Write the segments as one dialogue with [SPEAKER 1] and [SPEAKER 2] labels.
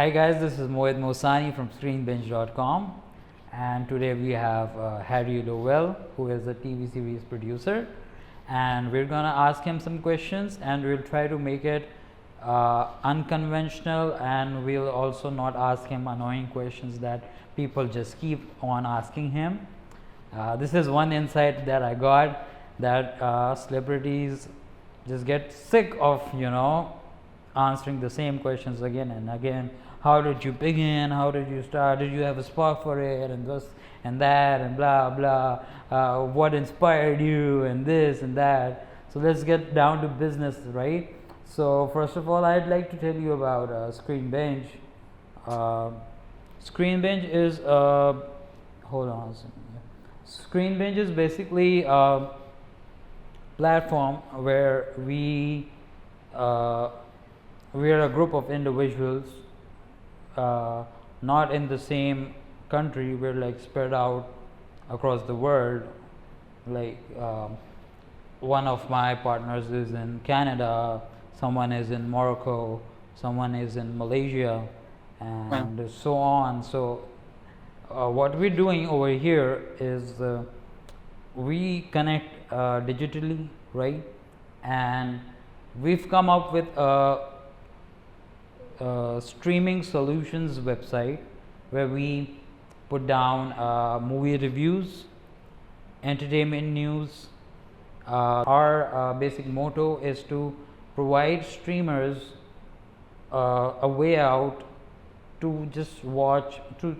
[SPEAKER 1] Hi guys, this is Mohit Mosani from ScreenBench.com, and today we have Harry Lowell, who is a TV series producer, and we're gonna ask him some questions, and we'll try to make it unconventional, and we'll also not ask him annoying questions that people just keep on asking him. This is one insight that I got, that celebrities just get sick of answering the same questions again and again. How did you begin? How did you start? Did you have a spark for it? And this and that and blah blah. What inspired you? And this and that. So let's get down to business, right? So first of all, I'd like to tell you about Screen Bench. Screen Bench is hold on a second. Screen Bench is basically a platform where we are a group of individuals, not in the same country. We're like spread out across the world. Like one of my partners is in Canada, someone is in Morocco, someone is in Malaysia, and so on. So what we're doing over here is we connect digitally, right? And we've come up with a streaming solutions website where we put down movie reviews, entertainment news. Our basic motto is to provide streamers a way out to just watch, to,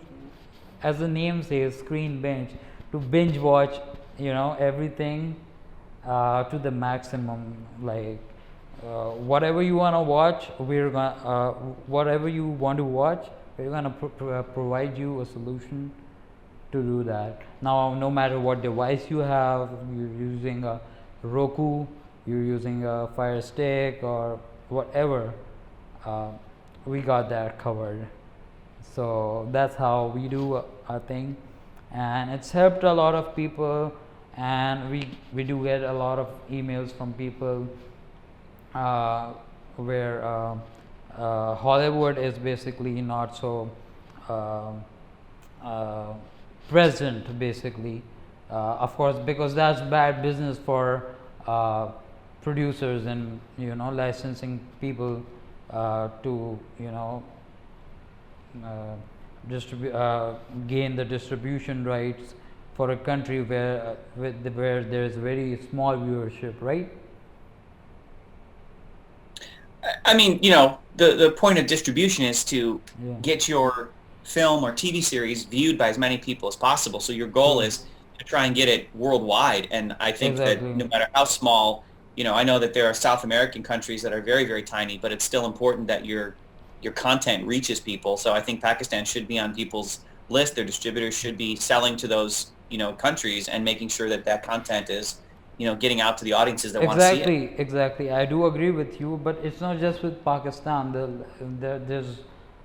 [SPEAKER 1] as the name says, Screen Bench, to binge watch everything to the maximum. Like whatever you want to watch, we're gonna whatever you want to watch, we're gonna provide you a solution to do that. Now, no matter what device you have, you're using a Roku, you're using a Fire Stick or whatever, we got that covered. So that's how we do our thing, and it's helped a lot of people, and we do get a lot of emails from people where Hollywood is basically not so present, basically, of course, because that's bad business for producers and licensing people to gain the distribution rights for a country where there is very small viewership, right?
[SPEAKER 2] I mean, the point of distribution is to get your film or TV series viewed by as many people as possible. So your goal is to try and get it worldwide. And I think that no matter how small, I know that there are South American countries that are very, very tiny, but it's still important that your content reaches people. So I think Pakistan should be on people's list. Their distributors should be selling to those, countries and making sure that that content is, getting out to the audiences that want to see it.
[SPEAKER 1] Exactly. I do agree with you, but it's not just with Pakistan. There's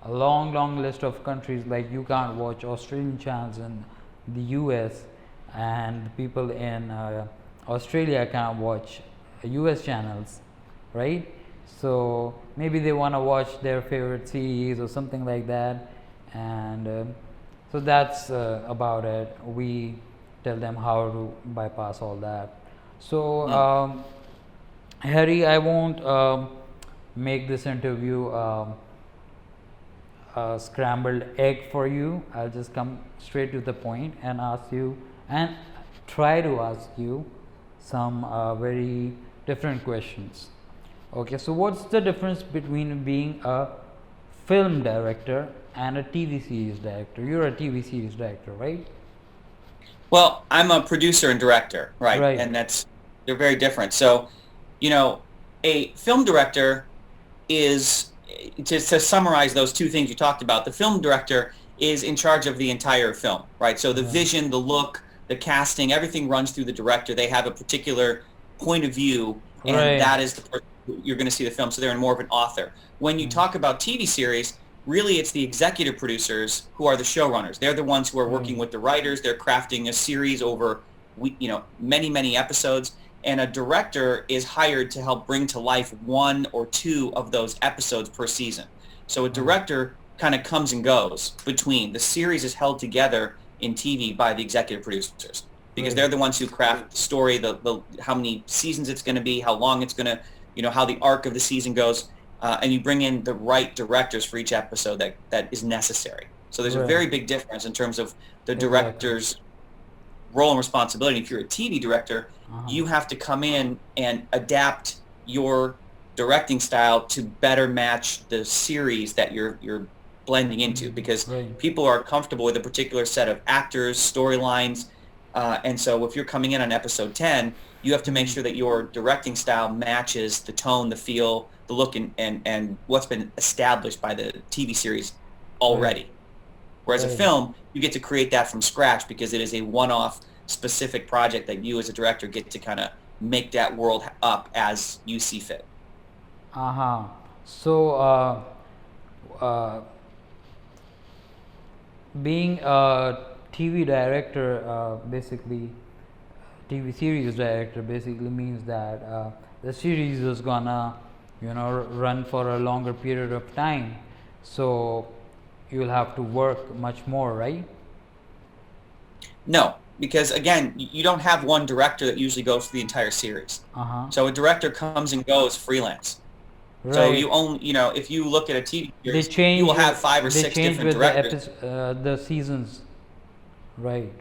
[SPEAKER 1] a long list of countries. Like, you can't watch Australian channels in the US, and people in Australia can't watch US channels, right? So maybe they want to watch their favorite series or something like that, and so that's about it. We tell them how to bypass all that. So Harry, I won't make this interview a scrambled egg for you. I'll just come straight to the point and ask you, and try to ask you, some very different questions. Okay, so what's the difference between being a film director and a TV series director? You're a TV series director, right?
[SPEAKER 2] Well, I'm a producer and director, right? And they're very different. So, a film director is, to summarize those two things you talked about, the film director is in charge of the entire film, right? So the vision, the look, the casting, everything runs through the director. They have a particular point of view, and that is the person you're going to see the film. So they're more of an author. When you talk about TV series, really it's the executive producers who are the showrunners. They're the ones who are working with the writers. They're crafting a series over, many episodes. And a director is hired to help bring to life one or two of those episodes per season. So a director kind of comes and goes between. The series is held together in TV by the executive producers because they're the ones who craft the story, the how many seasons it's going to be, how long it's going to, how the arc of the season goes, and you bring in the right directors for each episode that is necessary. So there's a very big difference in terms of the director's role and responsibility. If you're a TV director, you have to come in and adapt your directing style to better match the series that you're blending into, because people are comfortable with a particular set of actors, storylines, and so if you're coming in on episode 10, you have to make sure that your directing style matches the tone, the feel, the look, and what's been established by the TV series already. Whereas a film, you get to create that from scratch because it is a one-off specific project that you as a director get to kind of make that world up as you see fit.
[SPEAKER 1] So being a TV director, basically TV series director, basically means that the series is gonna run for a longer period of time, so you'll have to work much more, right?
[SPEAKER 2] No, because again, you don't have one director that usually goes for the entire series. So a director comes and goes freelance. So you only, if you look at a TV series, you will have 5 or 6 different directors.
[SPEAKER 1] The seasons. Right.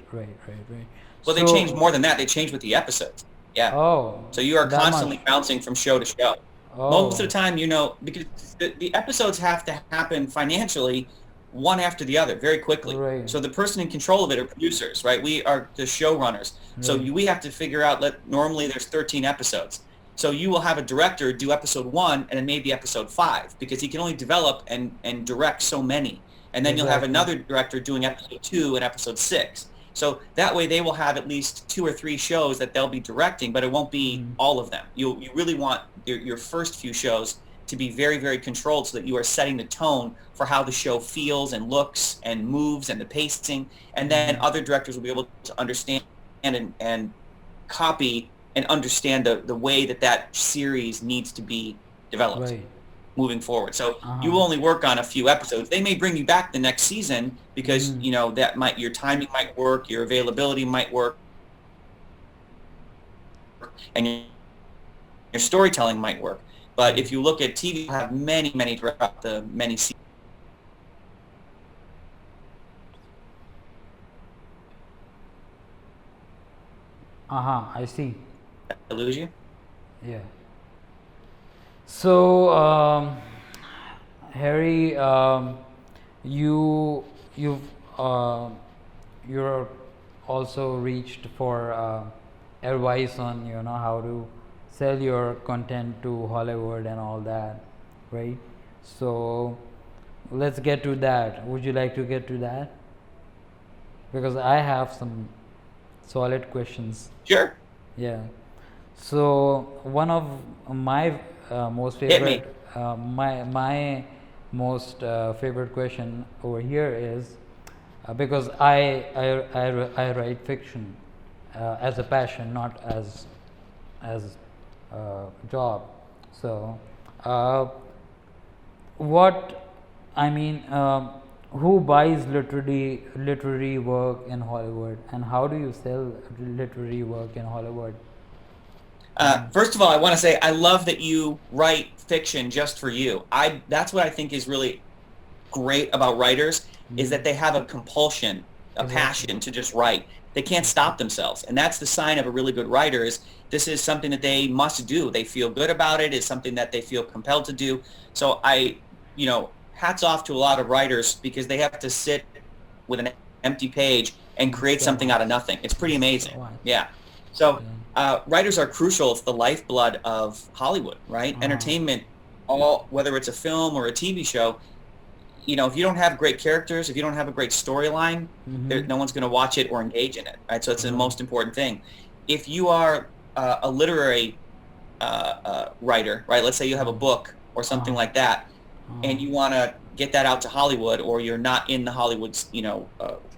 [SPEAKER 2] Well, they change more than that. They change with the episodes. Yeah.
[SPEAKER 1] Oh.
[SPEAKER 2] So you are constantly bouncing from show to show. Most of the time, because the episodes have to happen financially one after the other very quickly. So the person in control of it are producers, right? We are the showrunners. So we have to figure out, normally there's 13 episodes. So you will have a director do episode 1 and then maybe episode 5 because he can only develop and direct so many. And then you'll have another director doing episode 2 and episode 6. So that way they will have at least 2 or 3 shows that they'll be directing, but it won't be all of them. You really want your first few shows to be very, very controlled so that you are setting the tone for how the show feels and looks and moves and the pacing. And then other directors will be able to understand and copy and understand the way that series needs to be developed moving forward. So you will only work on a few episodes. They may bring you back the next season because your timing might work, your availability might work, and your storytelling might work. But if you look at TV, you have many throughout the many seasons.
[SPEAKER 1] I see.
[SPEAKER 2] Did I lose you?
[SPEAKER 1] Yeah. So, Harry, you've you're also reached for advice on how to sell your content to Hollywood and all that, right? So let's get to that. Would you like to get to that? Because I have some solid questions.
[SPEAKER 2] Sure.
[SPEAKER 1] Yeah. So one of my most favorite my most favorite question over here is because I write fiction as a passion, not as job. So who buys literary work in Hollywood, and how do you sell literary work in Hollywood?
[SPEAKER 2] First of all, I want to say I love that you write fiction just for you. That's what I think is really great about writers, is that they have a compulsion, a passion to just write. They can't stop themselves, and that's the sign of a really good writer. Is this is something that they must do. They feel good about it. It's something that they feel compelled to do. So hats off to a lot of writers because they have to sit with an empty page and create something out of nothing. It's pretty amazing. Yeah. So writers are crucial. It's the lifeblood of Hollywood, right? Entertainment, whether it's a film or a TV show, if you don't have great characters, if you don't have a great storyline, no one's going to watch it or engage in it, right? So it's the most important thing. If you are a literary writer, right? Let's say you have a book or something like that, and you want to get that out to Hollywood, or you're not in the Hollywood,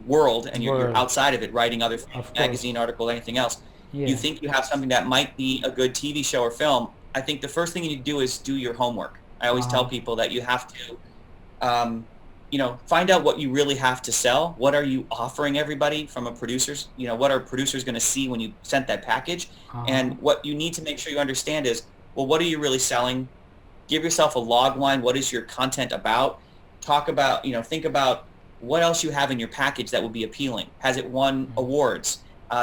[SPEAKER 2] world, and you're outside of it, writing other magazine articles, anything else. Yeah. You think you have something that might be a good TV show or film. I think the first thing you need to do is do your homework. I always tell people that you have to find out what you really have to sell. What are you offering everybody from a producer's, what are producers going to see when you sent that package? And what you need to make sure you understand is, well, what are you really selling? Give yourself a log line. What is your content about? Talk about, think about what else you have in your package that would be appealing. Has it won awards?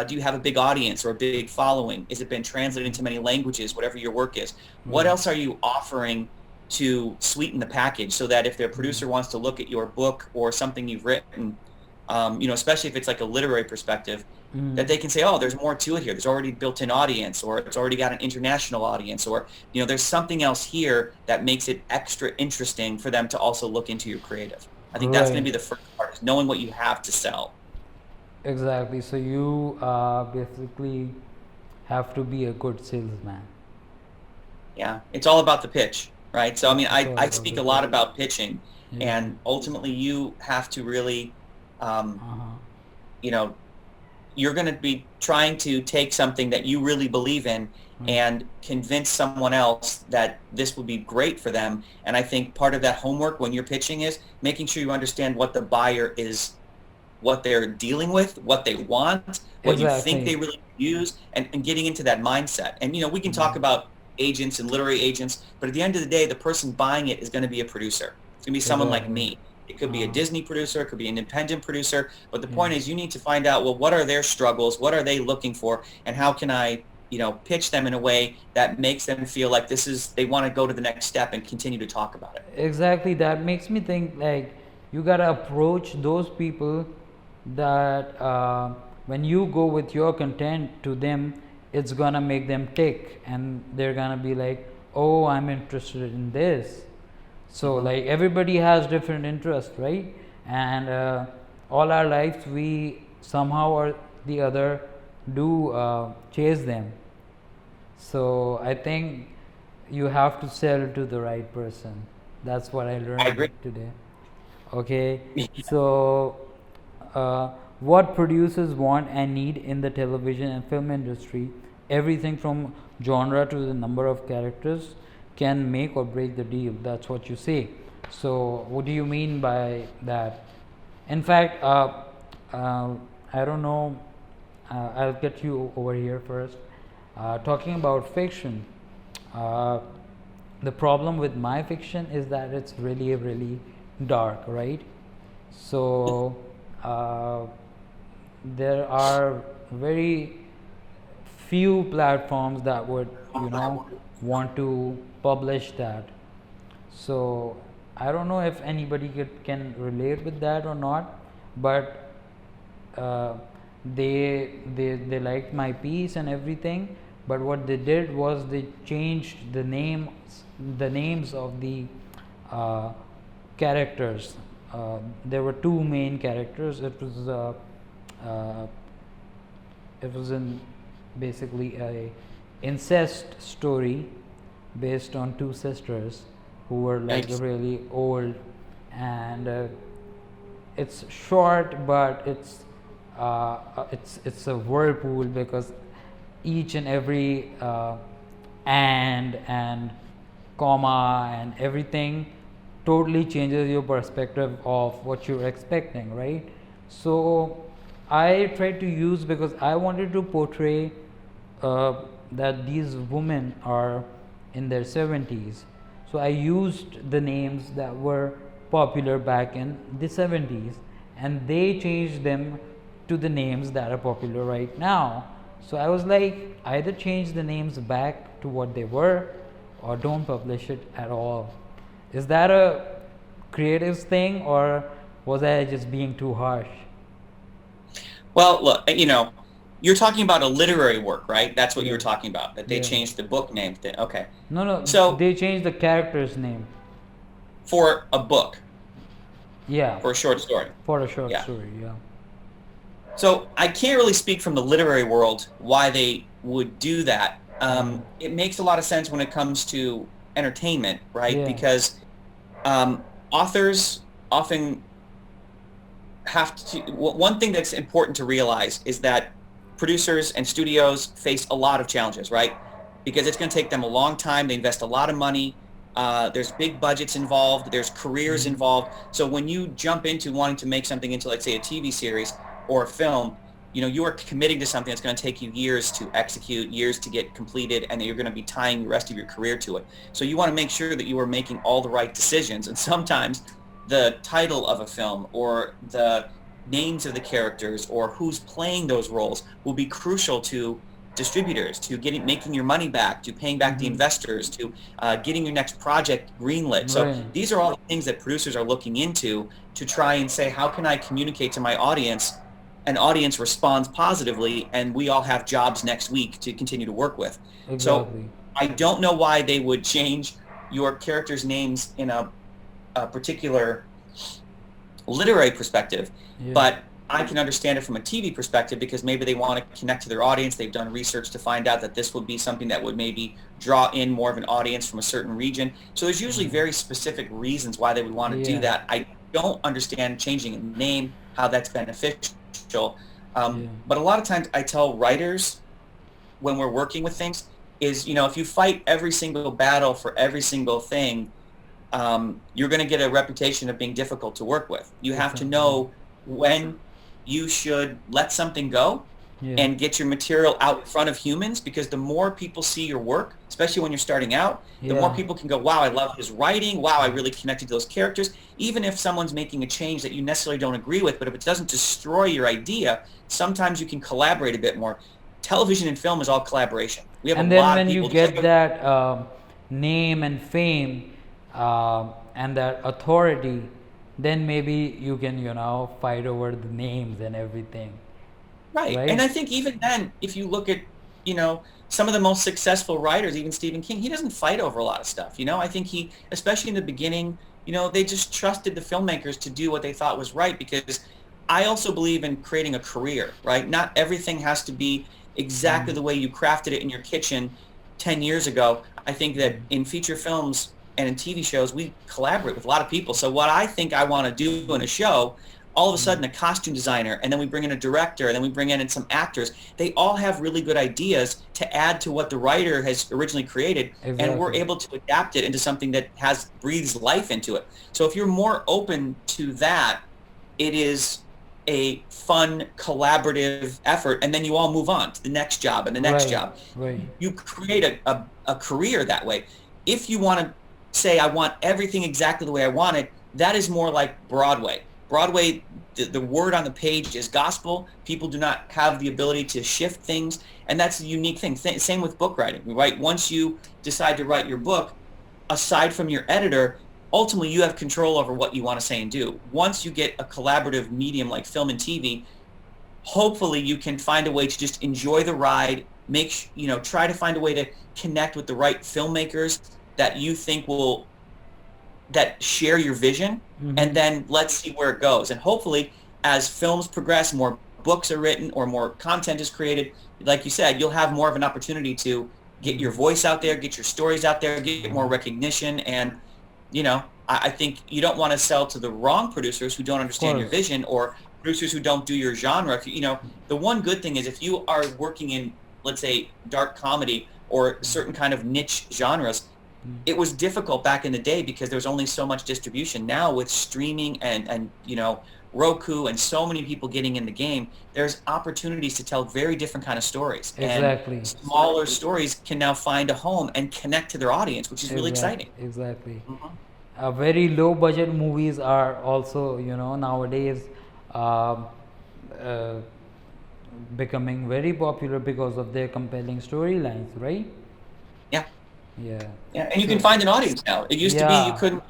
[SPEAKER 2] Do you have a big audience or a big following? Has it been translated into many languages, whatever your work is? What else are you offering to sweeten the package so that if their producer wants to look at your book or something you've written, especially if it's like a literary perspective, that they can say, oh, there's more to it here. There's already built-in audience, or it's already got an international audience, or, there's something else here that makes it extra interesting for them to also look into your creative. I think that's going to be the first part, is knowing what you have to sell.
[SPEAKER 1] Exactly. So you basically have to be a good salesman.
[SPEAKER 2] Yeah, it's all about the pitch, right? So, I mean, I speak a lot about pitching, and ultimately you have to really, you're going to be trying to take something that you really believe in and convince someone else that this would be great for them. And I think part of that homework when you're pitching is making sure you understand what the buyer is, what they're dealing with, what they want, what you think they really use, and getting into that mindset. And, we can talk about agents and literary agents, but at the end of the day, the person buying it is going to be a producer. It's going to be someone like me. It could be a Disney producer, it could be an independent producer, but the point is you need to find out, well, what are their struggles, what are they looking for, and how can I, pitch them in a way that makes them feel like they want to go to the next step and continue to talk about it.
[SPEAKER 1] Exactly. That makes me think, like, you got to approach those people that when you go with your content to them, it's going to make them tick, and they're going to be like, oh, I'm interested in this. So like everybody has different interests, right? And all our lives we somehow or the other do chase them. So I think you have to sell to the right person. That's what I learned today. Okay. So what producers want and need in the television and film industry, everything from genre to the number of characters, can make or break the deal. That's what you say. So what do you mean by that? In fact, I don't know, I'll get you over here first. Talking about fiction, the problem with my fiction is that it's really, really dark, right? So there are very few platforms that would, want to publish that. So I don't know if anybody can relate with that or not, but they liked my piece and everything, but what they did was they changed the names of the characters. There were two main characters. It was in basically a incest story based on two sisters who were like really old, and it's short, but it's a whirlpool, because each and every and comma and everything totally changes your perspective of what you're expecting, right? So I tried to use, because I wanted to portray that these women are in their 70s. So I used the names that were popular back in the 70s, and they changed them to the names that are popular right now. So I was like, either change the names back to what they were, or don't publish it at all. Is that a creative thing, or was I just being too harsh?
[SPEAKER 2] Well, look, you're talking about a literary work, right? That's what you were talking about, that they changed the book name. Okay.
[SPEAKER 1] No. So they changed the character's name.
[SPEAKER 2] For a book.
[SPEAKER 1] Yeah.
[SPEAKER 2] For a short story.
[SPEAKER 1] For a short story, yeah.
[SPEAKER 2] So I can't really speak from the literary world why they would do that. It makes a lot of sense when it comes to entertainment, right? Yeah. Because authors often have to. One thing that's important to realize is that producers and studios face a lot of challenges, right? Because it's going to take them a long time. They invest a lot of money. There's big budgets involved. There's careers
[SPEAKER 1] Mm-hmm.
[SPEAKER 2] involved. So when you jump into wanting to make something into, let's say, a TV series or a film, you are committing to something that's going to take you years to execute, years to get completed, and that you're going to be tying the rest of your career to it. So you want to make sure that you are making all the right decisions. And sometimes the title of a film or the names of the characters or who's playing those roles will be crucial to distributors, to making your money back, to paying back the
[SPEAKER 1] Mm-hmm.
[SPEAKER 2] investors, to getting your next project greenlit. So
[SPEAKER 1] Right.
[SPEAKER 2] these are all the things that producers are looking into to try and say, how can I communicate to my audience? An audience responds positively, and we all have jobs next week to continue to work with. So
[SPEAKER 1] Exactly.
[SPEAKER 2] I don't know why they would change your characters' names in a particular literary perspective,
[SPEAKER 1] Yeah.
[SPEAKER 2] but I can understand it from a TV perspective because maybe they want to connect to their audience. They've done research to find out that this would be something that would maybe draw in more of an audience from a certain region. So there's usually very specific reasons why they would want to do
[SPEAKER 1] Yeah.
[SPEAKER 2] that. I don't understand changing a name, how that's beneficial.
[SPEAKER 1] Yeah.
[SPEAKER 2] But a lot of times I tell writers when we're working with things is, if you fight every single battle for every single thing, you're going to get a reputation of being difficult to work with. You have to
[SPEAKER 1] Exactly.
[SPEAKER 2] know when you should let something go
[SPEAKER 1] Yeah.
[SPEAKER 2] and get your material out in front of humans, because the more people see your work, especially when you're starting out, the more
[SPEAKER 1] Yeah.
[SPEAKER 2] people can go, wow, I love his writing. Wow, I really connected to those characters. Even if someone's making a change that you necessarily don't agree with, but if it doesn't destroy your idea, sometimes you can collaborate a bit more. Television and film is all collaboration. We have a
[SPEAKER 1] And then
[SPEAKER 2] lot of
[SPEAKER 1] when you
[SPEAKER 2] people. Just
[SPEAKER 1] get that name and fame and that authority, then maybe you can, fight over the names and everything,
[SPEAKER 2] Right. And
[SPEAKER 1] right?
[SPEAKER 2] I think even then, if you look at, some of the most successful writers, even Stephen King, he doesn't fight over a lot of stuff. I think he, especially in the beginning, they just trusted the filmmakers to do what they thought was right, because I also believe in creating a career, right? Not everything has to be exactly the way you crafted it in your kitchen 10 years ago. I think that in feature films and in TV shows, we collaborate with a lot of people. So what I think I want to do in a show, all of a sudden a costume designer, and then we bring in a director, and then we bring in some actors. They all have really good ideas to add to what the writer has originally created, and we're
[SPEAKER 1] Exactly.
[SPEAKER 2] able to adapt it into something that breathes life into it. So if you're more open to that, it is a fun collaborative effort, and then you all move on to the next job and the next
[SPEAKER 1] Right.
[SPEAKER 2] job.
[SPEAKER 1] Right.
[SPEAKER 2] You create a career that way. If you want to say, I want everything exactly the way I want it, that is more like Broadway. Broadway, the word on the page is gospel. People do not have the ability to shift things, and that's a unique thing. Same with book writing, right? Once you decide to write your book, aside from your editor, ultimately you have control over what you want to say and do. Once you get a collaborative medium like film and TV, hopefully you can find a way to just enjoy the ride, try to find a way to connect with the right filmmakers that you think that share your vision, and
[SPEAKER 1] Mm-hmm.
[SPEAKER 2] then let's see where it goes. And hopefully as films progress, more books are written or more content is created, like you said, you'll have more of an opportunity to get your voice out there, get your stories out there, get more recognition. And I think you don't want to sell to the wrong producers who don't
[SPEAKER 1] Of
[SPEAKER 2] understand your
[SPEAKER 1] course.
[SPEAKER 2] vision, or producers who don't do your genre. If the one good thing is, if you are working in, let's say, dark comedy or certain kind of niche genres, it was difficult back in the day because there was only so much distribution. Now with streaming and Roku and so many people getting in the game, there's opportunities to tell very different kind of stories, and
[SPEAKER 1] Exactly.
[SPEAKER 2] smaller stories can now find a home and connect to their audience, which is really
[SPEAKER 1] Exactly.
[SPEAKER 2] exciting.
[SPEAKER 1] Exactly.
[SPEAKER 2] Mhm.
[SPEAKER 1] Very low budget movies are also, nowadays um uh, becoming very popular because of their compelling storylines, right?
[SPEAKER 2] Yeah.
[SPEAKER 1] Yeah.
[SPEAKER 2] Yeah, and you can
[SPEAKER 1] So,
[SPEAKER 2] find an audience now. It used to be you
[SPEAKER 1] yeah.
[SPEAKER 2] couldn't,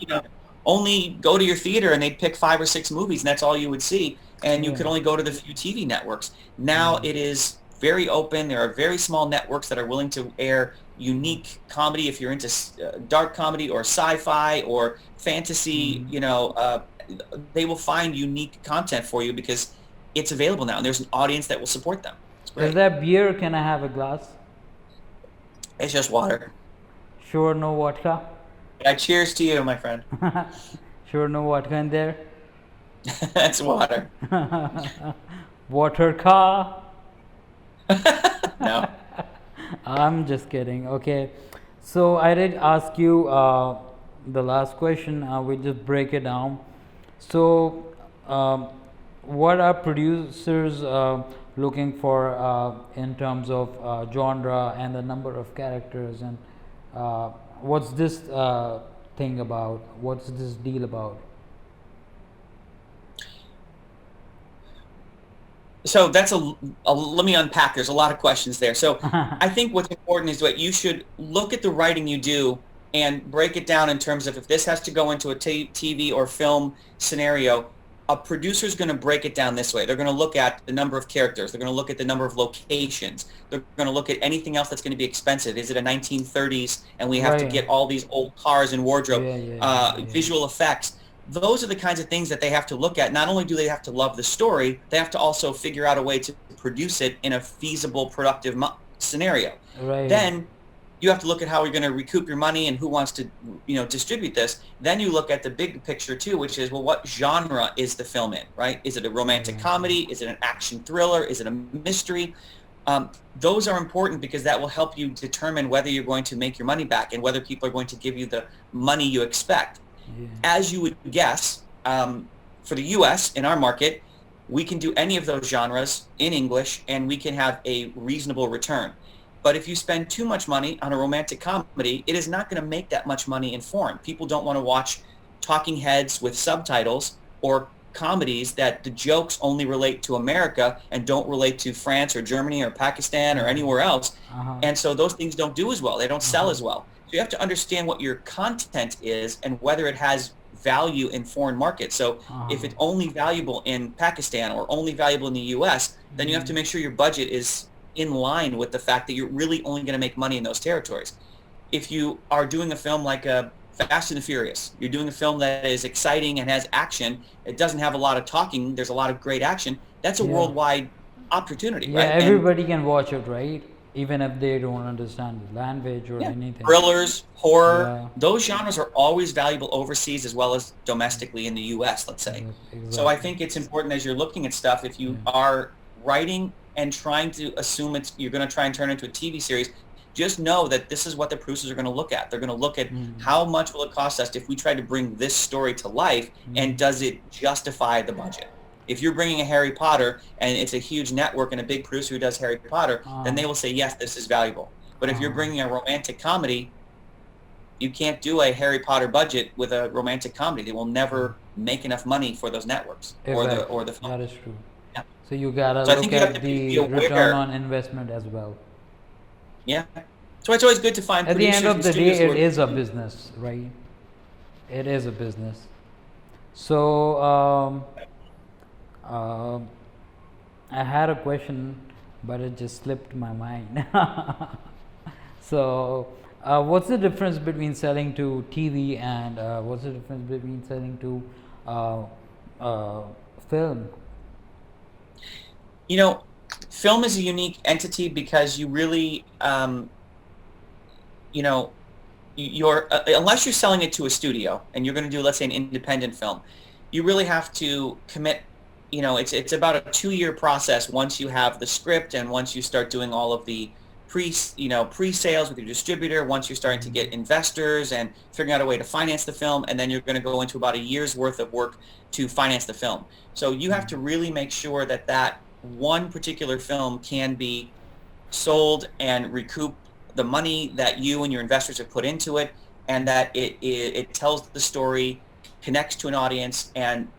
[SPEAKER 2] only go to your theater and they'd pick 5 or 6 movies, and that's all you would see. And you
[SPEAKER 1] Yeah.
[SPEAKER 2] could only go to the few TV networks. Now
[SPEAKER 1] Yeah.
[SPEAKER 2] it is very open. There are very small networks that are willing to air unique comedy. If you're into dark comedy or sci-fi or fantasy,
[SPEAKER 1] Mhm.
[SPEAKER 2] they will find unique content for you because it's available now, and there's an audience that will support them. It's
[SPEAKER 1] Is
[SPEAKER 2] great.
[SPEAKER 1] that beer? Can I have a glass?
[SPEAKER 2] It's just water.
[SPEAKER 1] Sure, no vodka.
[SPEAKER 2] Cheers to you, my friend.
[SPEAKER 1] Sure, no vodka in there.
[SPEAKER 2] That's water.
[SPEAKER 1] Water car.
[SPEAKER 2] No.
[SPEAKER 1] I'm just kidding. Okay. So I did ask you the last question, we just break it down. So, what are producers looking for in terms of genre and the number of characters, and what's this thing about? What's this deal about?
[SPEAKER 2] So that's let me unpack. There's a lot of questions there. So I think what's important is that you should look at the writing you do and break it down in terms of if this has to go into a TV or film scenario, a producer is going to break it down this way. They're going to look at the number of characters. They're going to look at the number of locations. They're going to look at anything else that's going to be expensive. Is it a 1930s and we have to get all these old cars and wardrobe, visual effects? Those are the kinds of things that they have to look at. Not only do they have to love the story, they have to also figure out a way to produce it in a feasible, productive scenario. Then you have to look at how you're going to recoup your money and who wants to, distribute this. Then you look at the big picture too, which is, well, what genre is the film in, right? Is it a romantic comedy? Is it an action thriller? Is it a mystery? Those are important because that will help you determine whether you're going to make your money back and whether people are going to give you the money you expect. As you would guess, for the U.S., in our market, we can do any of those genres in English and we can have a reasonable return. But if you spend too much money on a romantic comedy, it is not going to make that much money in foreign. People don't want to watch talking heads with subtitles or comedies that the jokes only relate to America and don't relate to France or Germany or Pakistan or anywhere else. And so those things don't do as well. They don't sell as well. So you have to understand what your content is and whether it has value in foreign markets. So if it's only valuable in Pakistan or only valuable in the U.S., then you have to make sure your budget is in line with the fact that you're really only going to make money in those territories. If you are doing a film like Fast and the Furious, you're doing a film that is exciting and has action, it doesn't have a lot of talking, there's a lot of great action, that's a worldwide opportunity, right?
[SPEAKER 1] Everybody can watch it, right? Even if they don't understand the language or anything.
[SPEAKER 2] Thrillers, horror, those genres are always valuable overseas as well as domestically in the U.S., let's say. So I think it's important as you're looking at stuff, if you are writing and trying to assume you're going to try and turn it into a TV series, just know that this is what the producers are going to look at. They're going to look at how much will it cost us if we try to bring this story to life, and does it justify the budget? If you're bringing a Harry Potter and it's a huge network and a big producer who does Harry Potter, then they will say, yes, this is valuable. But if you're bringing a romantic comedy, you can't do a Harry Potter budget with a romantic comedy. They will never make enough money for those networks or the film.
[SPEAKER 1] That is true. So you gotta look at the return on investment as well.
[SPEAKER 2] Yeah. So it's always good to find producers.
[SPEAKER 1] At the end of the day, it is a business, right? It is a business. So I had a question, but it just slipped my mind. So what's the difference between selling to TV and what's the difference between selling to film?
[SPEAKER 2] Film is a unique entity because you really, unless you're selling it to a studio and you're going to do, let's say, an independent film, you really have to commit. It's about a 2-year process once you have the script and once you start doing all of the pre-sales with your distributor, once you're starting to get investors and figuring out a way to finance the film, and then you're going to go into about a year's worth of work to finance the film. So you have to really make sure that one particular film can be sold and recoup the money that you and your investors have put into it, and that it tells the story, connects to an audience, and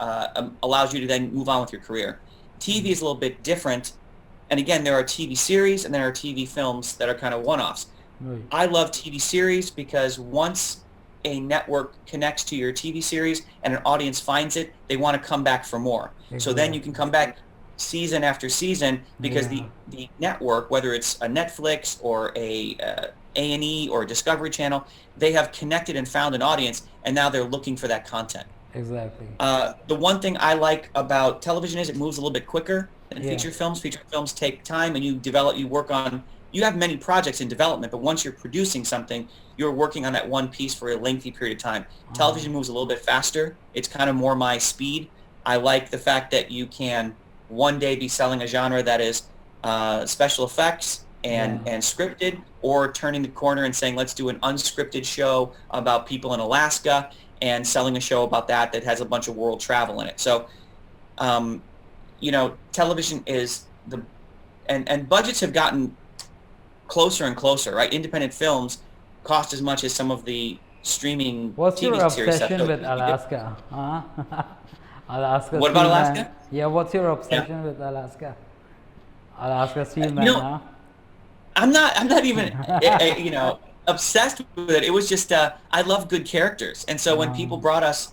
[SPEAKER 2] allows you to then move on with your career. TV is a little bit different. And again, there are TV series and there are TV films that are kind of one-offs. Right. I love TV series because once a network connects to your TV series and an audience finds it, they want to come back for more. Exactly. So then you can come back season after season because the network, whether it's a Netflix or a A&E or a Discovery Channel, they have connected and found an audience, and now they're looking for that content.
[SPEAKER 1] Exactly.
[SPEAKER 2] The one thing I like about television is it moves a little bit quicker than feature films. Feature films take time, and you have many projects in development, but once you're producing something, you're working on that one piece for a lengthy period of time. Television moves a little bit faster. It's kind of more my speed. I like the fact that you can one day be selling a genre that is special effects,
[SPEAKER 1] Yeah.
[SPEAKER 2] and scripted, or turning the corner and saying, let's do an unscripted show about people in Alaska and selling a show about that has a bunch of world travel in it. So, um, television is and budgets have gotten closer and closer, right? Independent films cost as much as some of the streaming
[SPEAKER 1] What's your
[SPEAKER 2] TV series stuff.
[SPEAKER 1] obsession
[SPEAKER 2] So
[SPEAKER 1] with Alaska? Huh? Alaska
[SPEAKER 2] what about
[SPEAKER 1] Steelman.
[SPEAKER 2] Alaska?
[SPEAKER 1] Yeah, what's your
[SPEAKER 2] Yeah.
[SPEAKER 1] obsession with Alaska? Alaska
[SPEAKER 2] You
[SPEAKER 1] Steelman,
[SPEAKER 2] know,
[SPEAKER 1] huh?
[SPEAKER 2] I'm not even obsessed with it. It was just I love good characters, and so when people brought us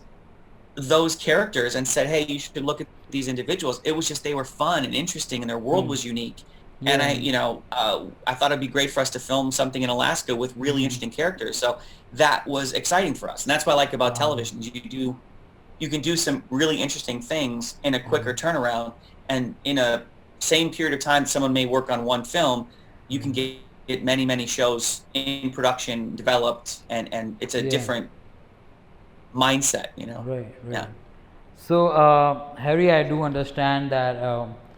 [SPEAKER 2] those characters and said, "Hey, you should look at these individuals," it was just they were fun and interesting, and their world was unique. And
[SPEAKER 1] Yeah.
[SPEAKER 2] I thought it'd be great for us to film something in Alaska with really interesting characters. So that was exciting for us, and that's what I like about television. You can do some really interesting things in a quicker turnaround, and in a same period of time someone may work on one film, you can get many shows in production developed, and it's a
[SPEAKER 1] Yeah.
[SPEAKER 2] different mindset,
[SPEAKER 1] Right,
[SPEAKER 2] Yeah.
[SPEAKER 1] right. So, Harry, I do understand that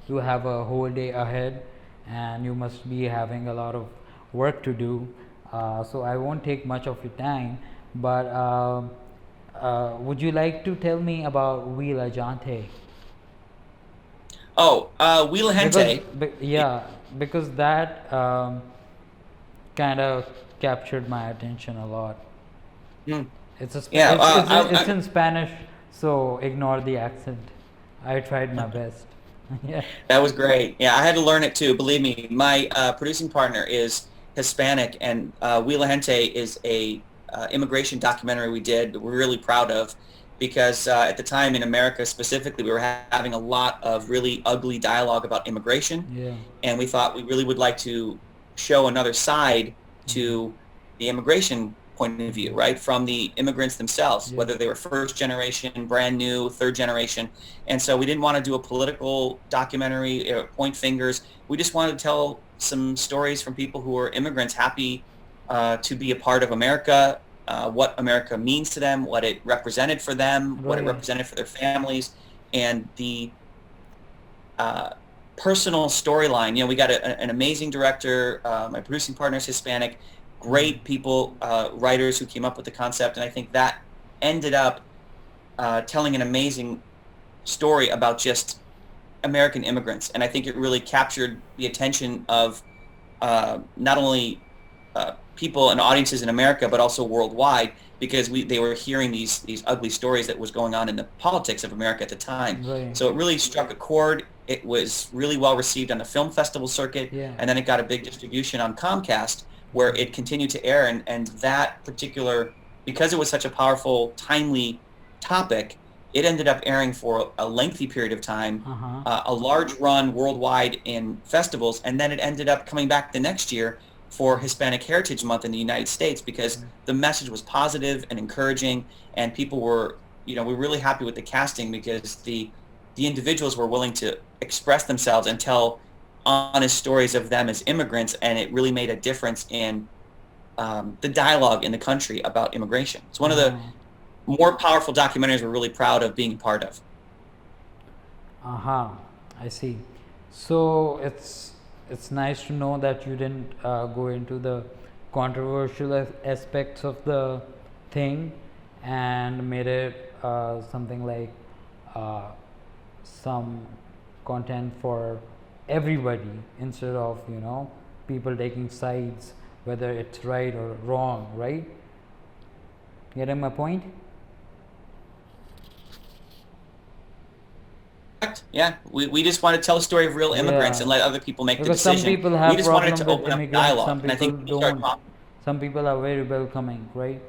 [SPEAKER 1] you have a whole day ahead and you must be having a lot of work to do. So, I won't take much of your time, but would you like to tell me about Wheel Ajante?
[SPEAKER 2] Oh, Wheel
[SPEAKER 1] Because,
[SPEAKER 2] Gente.
[SPEAKER 1] yeah, because that kind of captured my attention a lot.
[SPEAKER 2] Mm.
[SPEAKER 1] It's a
[SPEAKER 2] Yeah,
[SPEAKER 1] it's in Spanish, so ignore the accent. I tried my best. Yeah.
[SPEAKER 2] that was great. Yeah, I had to learn it too. Believe me, my producing partner is Hispanic, and Wheel Gente is a immigration documentary we did that we're really proud of, because at the time in America specifically, we were having a lot of really ugly dialogue about immigration,
[SPEAKER 1] Yeah.
[SPEAKER 2] and we thought we really would like to show another side to the immigration point of view, right, from the immigrants themselves, whether they were first generation, brand new, third generation. And so we didn't want to do a political documentary, point fingers. We just wanted to tell some stories from people who are immigrants, happy to be a part of America, what America means to them, what it represented for them, what it
[SPEAKER 1] Right.
[SPEAKER 2] represented for their families, and the personal storyline. We got an amazing director. My producing partner is Hispanic. Great people, writers who came up with the concept, and I think that ended up telling an amazing story about just American immigrants. And I think it really captured the attention of not only people and audiences in America, but also worldwide, because they were hearing these ugly stories that was going on in the politics of America at the time.
[SPEAKER 1] Right.
[SPEAKER 2] So it really struck a chord. It was really well received on the film festival circuit,
[SPEAKER 1] Yeah.
[SPEAKER 2] and then it got a big distribution on Comcast, where it continued to air, and that particular, because it was such a powerful, timely topic, it ended up airing for a lengthy period of time, a large run worldwide in festivals, and then it ended up coming back the next year for Hispanic Heritage Month in the United States, because the message was positive and encouraging, and people were, we're really happy with the casting, because the individuals were willing to express themselves and tell honest stories of them as immigrants, and it really made a difference in the dialogue in the country about immigration. It's one of the more powerful documentaries we're really proud of being part of.
[SPEAKER 1] I see. So it's nice to know that you didn't go into the controversial aspects of the thing and made it something like some content for everybody, instead of people taking sides, whether it's right or wrong, right? Getting my point?
[SPEAKER 2] Yeah, we just want to tell a story of real immigrants and let other people make
[SPEAKER 1] Because
[SPEAKER 2] the decision.
[SPEAKER 1] some people have
[SPEAKER 2] we just wanted
[SPEAKER 1] problem
[SPEAKER 2] to
[SPEAKER 1] with
[SPEAKER 2] open up
[SPEAKER 1] immigrants,
[SPEAKER 2] dialogue,
[SPEAKER 1] some
[SPEAKER 2] and I
[SPEAKER 1] people
[SPEAKER 2] think people start
[SPEAKER 1] don't.
[SPEAKER 2] talking.
[SPEAKER 1] Some people are very welcoming, right?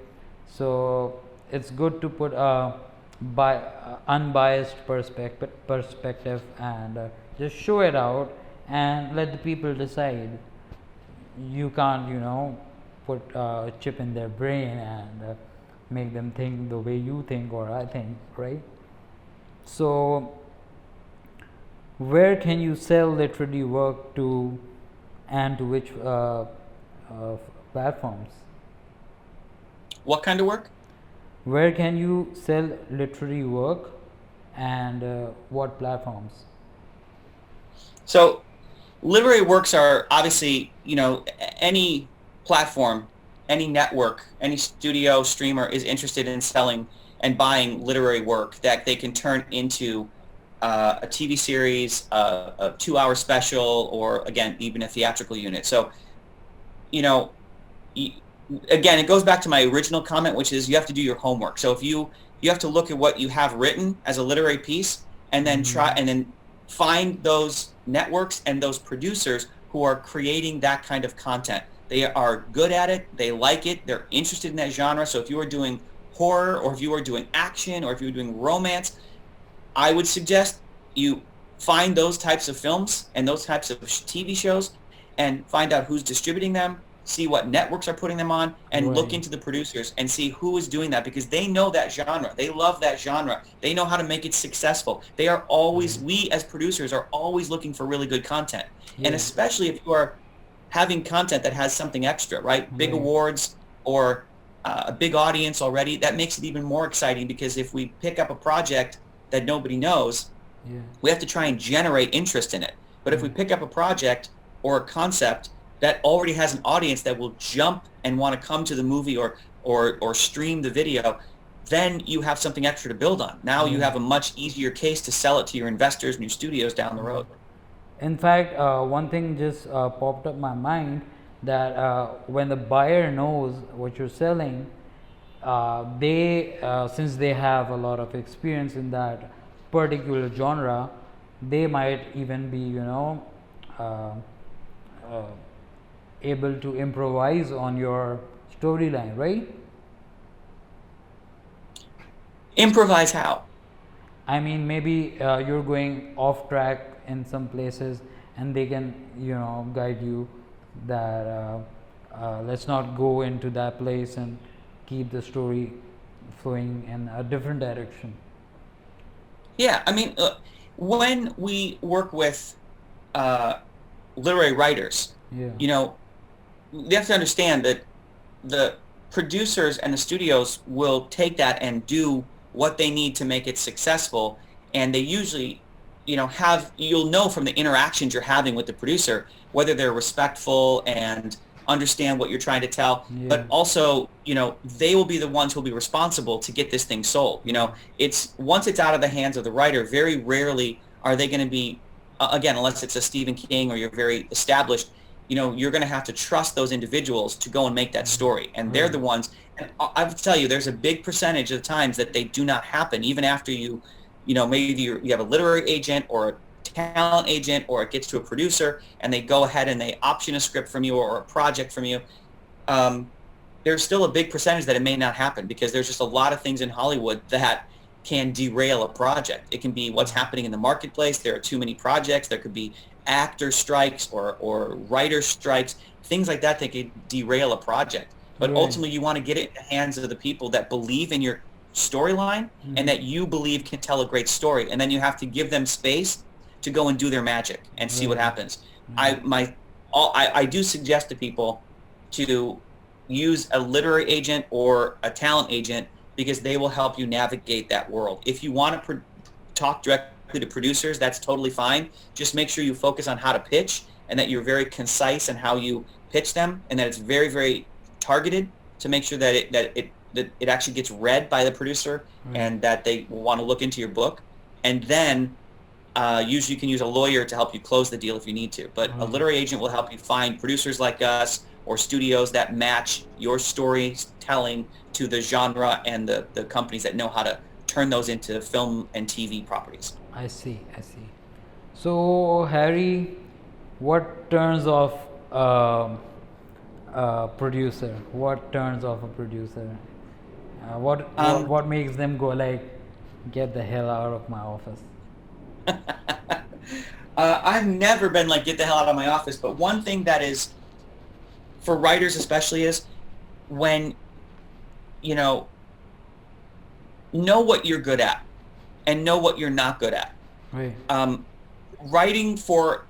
[SPEAKER 1] So it's good to put a unbiased perspective and just show it out and let the people decide. You can't put a chip in their brain and make them think the way you think or I think, right? So where can you sell literary work to, and to which platforms?
[SPEAKER 2] What kind of work?
[SPEAKER 1] Where can you sell literary work, and what platforms?
[SPEAKER 2] So literary works are obviously, any platform, any network, any studio streamer is interested in selling and buying literary work that they can turn into a TV series, a 2-hour special, or again, even a theatrical unit. So, again, it goes back to my original comment, which is you have to do your homework. So if you have to look at what you have written as a literary piece, and then find those networks and those producers who are creating that kind of content. They are good at it. They like it. They're interested in that genre. So if you are doing horror, or if you are doing action, or if you're doing romance, I would suggest you find those types of films and those types of TV shows and find out who's distributing them, see what networks are putting them on, and look into the producers and see who is doing that, because they know that genre. They love that genre. They know how to make it successful. They are always, we as producers are always looking for really good content. And especially if you are having content that has something extra, right? Big awards or a big audience already, that makes it even more exciting, because if we pick up a project that nobody knows, we have to try and generate interest in it. But if we pick up a project or a concept that already has an audience that will jump and want to come to the movie or stream the video, then you have something extra to build on. Now you have a much easier case to sell it to your investors and your studios down the road.
[SPEAKER 1] In fact, one thing just popped up my mind, that when the buyer knows what you're selling, they since they have a lot of experience in that particular genre, they might even be able to improvise on your storyline, right?
[SPEAKER 2] Improvise how?
[SPEAKER 1] I mean, maybe you're going off track in some places, and they can guide you that let's not go into that place and keep the story flowing in a different direction.
[SPEAKER 2] Yeah, I mean, when we work with literary writers, you have to understand that the producers and the studios will take that and do what they need to make it successful, and they usually you'll know from the interactions you're having with the producer whether they're respectful and understand what you're trying to tell, but also they will be the ones who will be responsible to get this thing sold. It's once it's out of the hands of the writer, very rarely are they going to be again, unless it's a Stephen King or you're very established, you're going to have to trust those individuals to go and make that story. And they're the ones, and I will tell you, there's a big percentage of the times that they do not happen, even after maybe you have a literary agent or a talent agent, or it gets to a producer and they go ahead and they option a script from you or a project from you. There's still a big percentage that it may not happen, because there's just a lot of things in Hollywood that can derail a project. It can be what's happening in the marketplace. There are too many projects. There could be actor strikes or writer strikes, things like that could derail a project. But ultimately, you want to get it in the hands of the people that believe in your storyline and that you believe can tell a great story. And then you have to give them space to go and do their magic and see what happens. I do suggest to people to use a literary agent or a talent agent, because they will help you navigate that world. If you want to talk directly to producers, that's totally fine. Just make sure you focus on how to pitch, and that you're very concise in how you pitch them, and that it's very, very targeted, to make sure that it actually gets read by the producer and that they want to look into your book. And then usually you can use a lawyer to help you close the deal if you need to. But a literary agent will help you find producers like us or studios that match your storytelling to the genre and the companies that know how to turn those into film and TV properties.
[SPEAKER 1] I see. So, Harry, what turns off a producer? What turns off a producer? What makes them go like, get the hell out of my office?
[SPEAKER 2] I've never been like, get the hell out of my office. But one thing that is, for writers especially, is when know what you're good at and know what you're not good at.
[SPEAKER 1] Right.
[SPEAKER 2] Writing for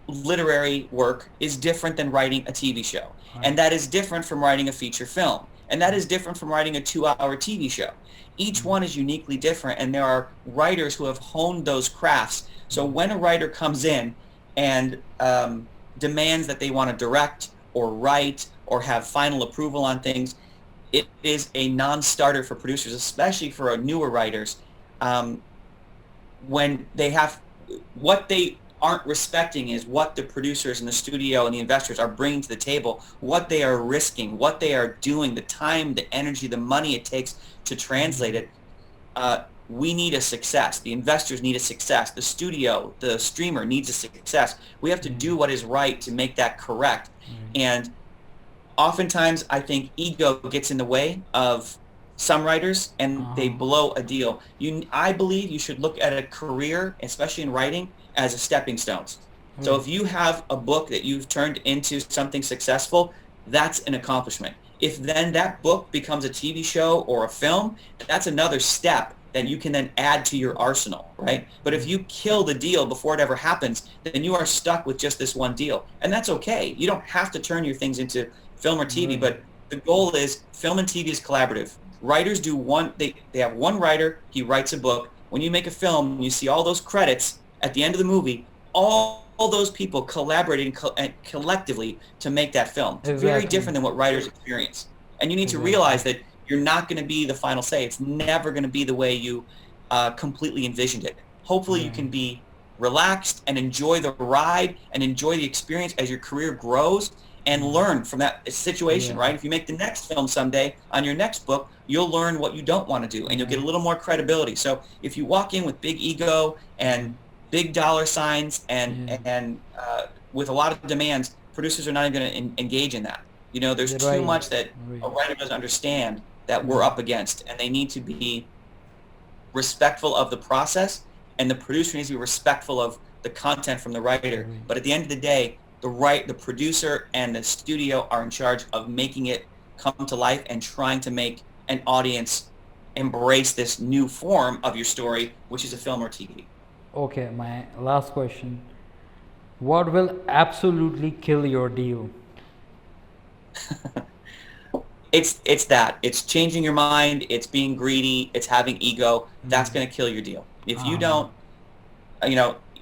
[SPEAKER 2] literary work is different than writing a TV show. Right. And that is different from writing a feature film. And that is different from writing a 2-hour TV show. Each one is uniquely different, and there are writers who have honed those crafts. So when a writer comes in and demands that they want to direct or write or have final approval on things, it is a non-starter for producers, especially for newer writers. When they have, what they aren't respecting is what the producers and the studio and the investors are bringing to the table, what they are risking, what they are doing, the time, the energy, the money it takes to translate it. We need a success. The investors need a success. The studio, the streamer needs a success. We have to do what is right to make that correct. And oftentimes, I think ego gets in the way of some writers, and they blow a deal. I believe you should look at a career, especially in writing, as a stepping stones. So if you have a book that you've turned into something successful, that's an accomplishment. If then that book becomes a TV show or a film, that's another step that you can then add to your arsenal, right? But if you kill the deal before it ever happens, then you are stuck with just this one deal. And that's okay. You don't have to turn your things into film or TV, but the goal is film and TV is collaborative. Writers do they have one writer, he writes a book. When you make a film, you see all those credits at the end of the movie, all those people collaborating collectively to make that film. It's very different than what writers experience. And you need to realize that you're not going to be the final say. It's never going to be the way you completely envisioned it. Hopefully you can be relaxed and enjoy the ride and enjoy the experience as your career grows and learn from that situation, right? If you make the next film someday on your next book, you'll learn what you don't want to do and you'll get a little more credibility. So if you walk in with big ego and big dollar signs and with a lot of demands, producers are not even going to engage in that. You know, there's too much that a writer doesn't understand that we're up against, and they need to be respectful of the process, and the producer needs to be respectful of the content from the writer. But at the end of the day, the producer and the studio are in charge of making it come to life and trying to make an audience embrace this new form of your story, which is a film or TV.
[SPEAKER 1] Okay, my last question. What will absolutely kill your deal?
[SPEAKER 2] It's changing your mind, it's being greedy, it's having ego. That's going to kill your deal. If you don't,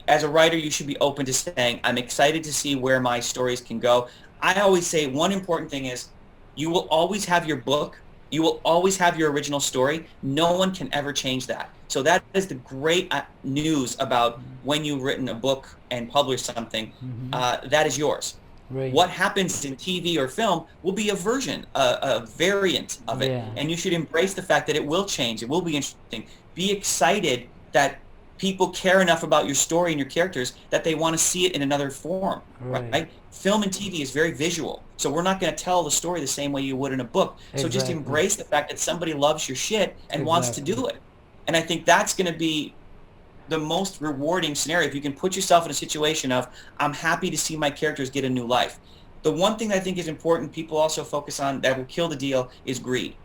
[SPEAKER 2] as a writer, you should be open to saying, I'm excited to see where my stories can go. I always say one important thing is you will always have your book, you will always have your original story. No one can ever change that. So that is the great news about when you've written a book and published something, that is yours. What happens in TV or film will be a version, a variant of it. And you should embrace the fact that it will change. It will be interesting. Be excited that people care enough about your story and your characters that they want to see it in another form, right? Film and TV is very visual. So we're not going to tell the story the same way you would in a book. So just embrace the fact that somebody loves your shit and wants to do it. And I think that's going to be the most rewarding scenario if you can put yourself in a situation of, I'm happy to see my characters get a new life. The one thing that I think is important, people also focus on that will kill the deal, is greed.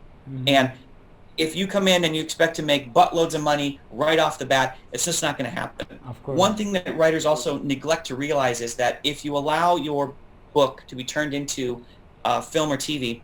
[SPEAKER 2] And if you come in and you expect to make buttloads of money right off the bat, it's just not going to happen. One thing that writers also neglect to realize is that if you allow your book to be turned into film or TV,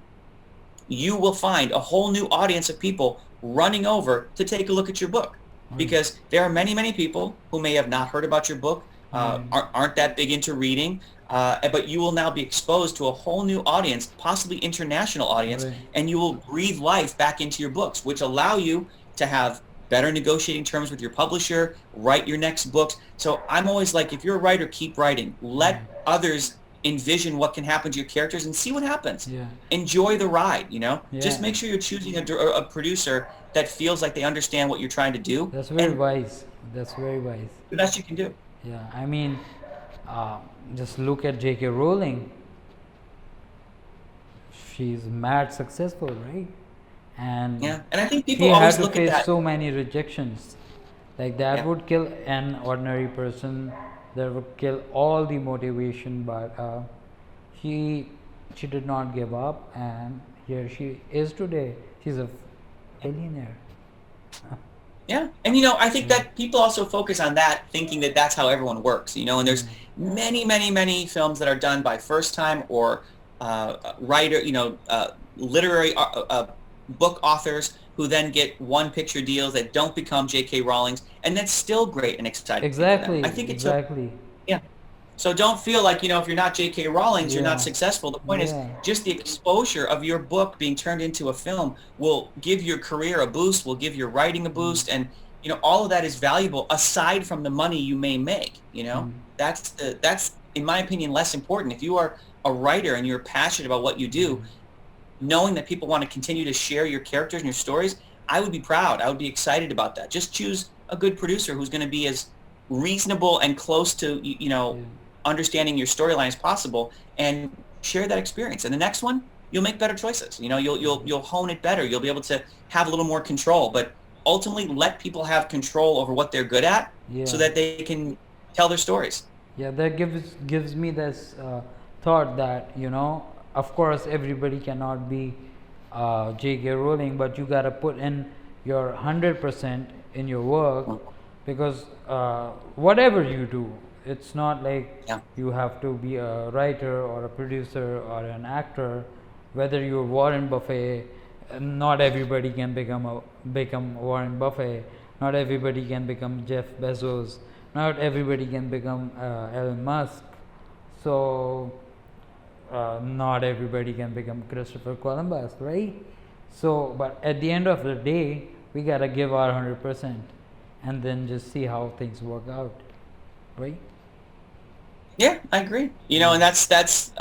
[SPEAKER 2] you will find a whole new audience of people running over to take a look at your book. Because there are many, many people who may have not heard about your book, aren't that big into reading, but you will now be exposed to a whole new audience, possibly international audience, and you will breathe life back into your books, which allow you to have better negotiating terms with your publisher, write your next books. So I'm always like, if you're a writer, keep writing. Let others envision what can happen to your characters and see what happens. Enjoy the ride, Just make sure you're choosing a producer that feels like they understand what you're trying to do.
[SPEAKER 1] That's very wise. That's very wise.
[SPEAKER 2] The best you can do.
[SPEAKER 1] Yeah, I mean, just look at J.K. Rowling. She's mad successful, right? And
[SPEAKER 2] and I think people always look at that.
[SPEAKER 1] She had to face so many rejections. Like that would kill an ordinary person. That would kill all the motivation. But she did not give up, and here she is today. She's a billionaire.
[SPEAKER 2] And I think that people also focus on that, thinking that that's how everyone works, and there's many, many, many films that are done by first-time or writer, literary book authors who then get one-picture deals that don't become J.K. Rowling's, and that's still great and exciting.
[SPEAKER 1] Exactly. I think it's
[SPEAKER 2] So don't feel like, if you're not J.K. Rowling's, you're not
[SPEAKER 1] Yeah.
[SPEAKER 2] successful. The point is
[SPEAKER 1] Yeah.
[SPEAKER 2] just the exposure of your book being turned into a film will give your career a boost, will give your writing a boost. And, all of that is valuable aside from the money you may make, That's, in my opinion, less important. If you are a writer and you're passionate about what you do, knowing that people want to continue to share your characters and your stories, I would be proud. I would be excited about that. Just choose a good producer who's going to be as reasonable and close to, understanding your storyline as possible, and share that experience. And the next one, you'll make better choices. You'll hone it better. You'll be able to have a little more control. But ultimately, let people have control over what they're good at, so that they can tell their stories.
[SPEAKER 1] Yeah, that gives me this thought that, of course everybody cannot be J.K. Rowling, but you gotta put in your 100% in your work, because whatever you do, it's not like you have to be a writer or a producer or an actor. Whether you're Warren Buffett, not everybody can become Warren Buffett. Not everybody can become Jeff Bezos. Not everybody can become Elon Musk. So not everybody can become Christopher Columbus, right? So, but at the end of the day, we gotta give our 100%, and then just see how things work out, right?
[SPEAKER 2] Yeah, I agree. And that's.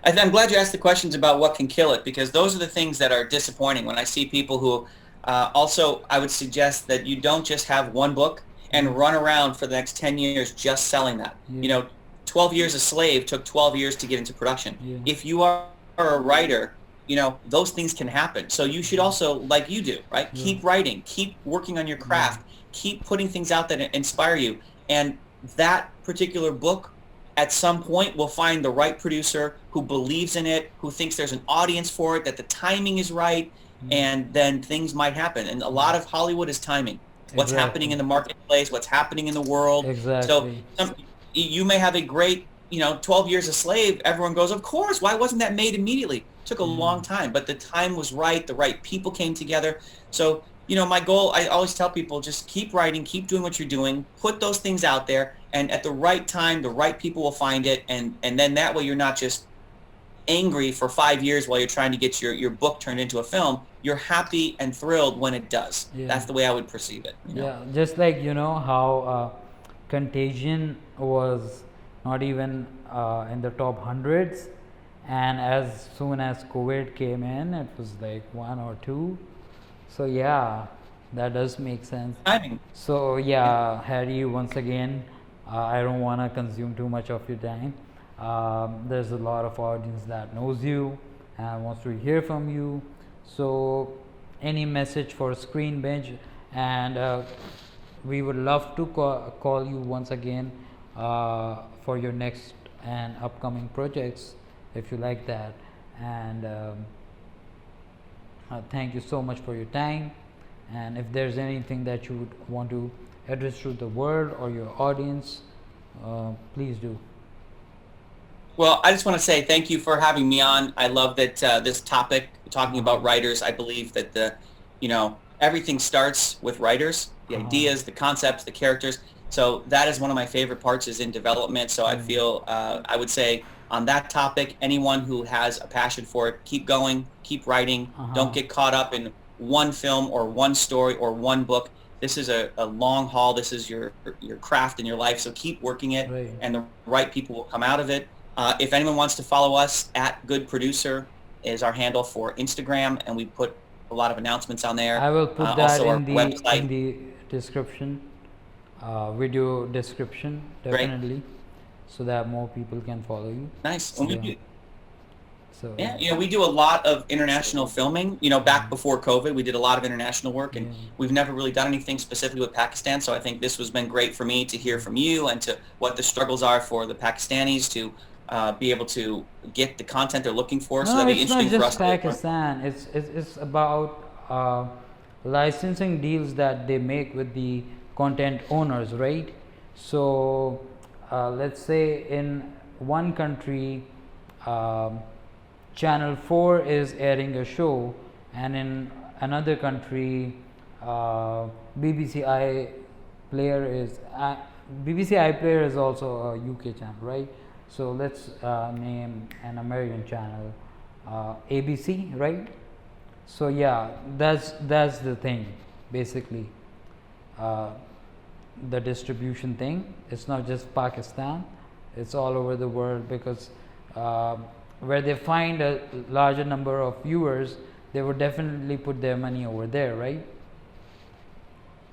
[SPEAKER 2] I'm glad you asked the questions about what can kill it, because those are the things that are disappointing. When I see people who, also, I would suggest that you don't just have one book and run around for the next 10 years just selling that. 12 Years a Slave took 12 years to get into production. If you are a writer, those things can happen. So you should also, like you do, right? Keep writing, keep working on your craft, keep putting things out that inspire you. And that particular book, at some point, will find the right producer who believes in it, who thinks there's an audience for it, that the timing is right, and then things might happen. And a lot of Hollywood is timing. What's happening in the marketplace, what's happening in the world. So you may have a great, 12 Years a Slave. Everyone goes, of course, why wasn't that made immediately? It took a long time, but the time was right. The right people came together. So, my goal, I always tell people, just keep writing, keep doing what you're doing, put those things out there, and at the right time, the right people will find it. And then that way you're not just angry for 5 years while you're trying to get your book turned into a film. You're happy and thrilled when it does. That's the way I would perceive it.
[SPEAKER 1] Yeah, just like how Contagion was not even in the top hundreds, and as soon as COVID came in, it was like 1 or 2. So yeah, that does make sense.
[SPEAKER 2] Timing.
[SPEAKER 1] So Harry, once again, I don't want to consume too much of your time. There's a lot of audience that knows you and wants to hear from you. So any message for Screen Bench? And we would love to call you once again for your next and upcoming projects, if you like that. And thank you so much for your time. And if there's anything that you would want to address to the world or your audience, please do.
[SPEAKER 2] Well, I just want to say thank you for having me on. I love that this topic, talking about writers. I believe that everything starts with writers, the ideas, the concepts, the characters. So that is one of my favorite parts, is in development. So I feel, I would say on that topic, anyone who has a passion for it, keep going, keep writing. Don't get caught up in one film or one story or one book. This is a long haul. This is your craft in your life. So keep working it, and the right people will come out of it. If anyone wants to follow us, @GoodProducer is our handle for Instagram, and we put a lot of announcements on there.
[SPEAKER 1] I will put that in the description, video description, definitely, so that more people can follow you.
[SPEAKER 2] Nice. So we do a lot of international filming. Back before COVID, we did a lot of international work, and we've never really done anything specifically with Pakistan. So I think this has been great for me to hear from you, and to what the struggles are for the Pakistanis to be able to get the content they're looking for. So that'd be interesting for us.
[SPEAKER 1] It's not just Pakistan. It's about licensing deals that they make with the content owners, right? So let's say in one country, Channel 4 is airing a show, and in another country, BBC iPlayer is BBC iPlayer is also a UK channel, right? So let's name an American channel, ABC, right? So yeah, that's the thing, basically. The distribution thing, it's not just Pakistan, it's all over the world, because where they find a larger number of viewers, they would definitely put their money over there, right?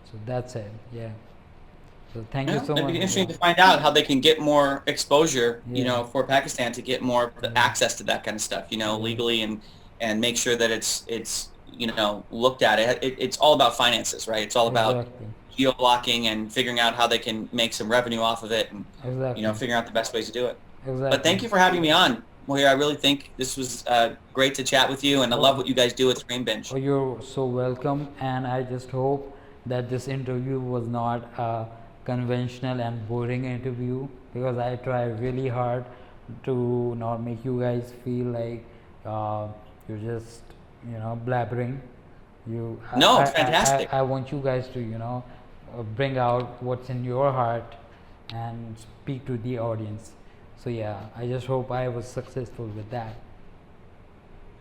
[SPEAKER 1] So that's it. Yeah. So thank you so
[SPEAKER 2] It'd
[SPEAKER 1] much.
[SPEAKER 2] be interesting to find out how they can get more exposure,
[SPEAKER 1] Yeah.
[SPEAKER 2] for Pakistan to get more access to that kind of stuff, legally, and make sure that it's looked at. It's all about finances, right? It's all about
[SPEAKER 1] Exactly.
[SPEAKER 2] geo-blocking and figuring out how they can make some revenue off of it, and
[SPEAKER 1] Exactly.
[SPEAKER 2] figuring out the best ways to do it.
[SPEAKER 1] Exactly.
[SPEAKER 2] But thank you for having me on, Mohir. I really think this was great to chat with you, and I love what you guys do with Screen Binge.
[SPEAKER 1] Oh, you're so welcome, and I just hope that this interview was not a conventional and boring interview, because I try really hard to not make you guys feel like you're just blabbering.
[SPEAKER 2] No, it's fantastic.
[SPEAKER 1] I want you guys to bring out what's in your heart and speak to the audience. So yeah, I just hope I was successful with that.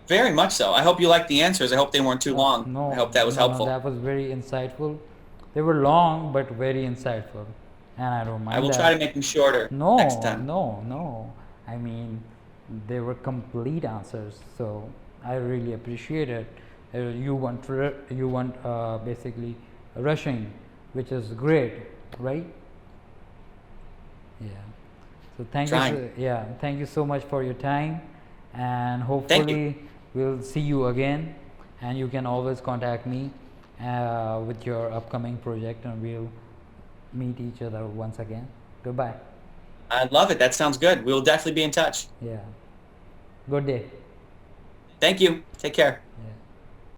[SPEAKER 2] Very much so. I hope you liked the answers. I hope they weren't too long.
[SPEAKER 1] No,
[SPEAKER 2] I hope that was helpful.
[SPEAKER 1] No, that was very insightful. They were long but very insightful, and I don't mind.
[SPEAKER 2] I will
[SPEAKER 1] that.
[SPEAKER 2] try to make them shorter next time.
[SPEAKER 1] No. I mean, they were complete answers, so I really appreciate it. You want basically rushing, which is great, right? Yeah. So thank you. Yeah, thank you so much for your time, and hopefully we'll see you again. And you can always contact me with your upcoming project, and we'll meet each other once again. Goodbye.
[SPEAKER 2] I love it. That sounds good. We'll definitely be in touch.
[SPEAKER 1] Yeah. Good day.
[SPEAKER 2] Thank you. Take care.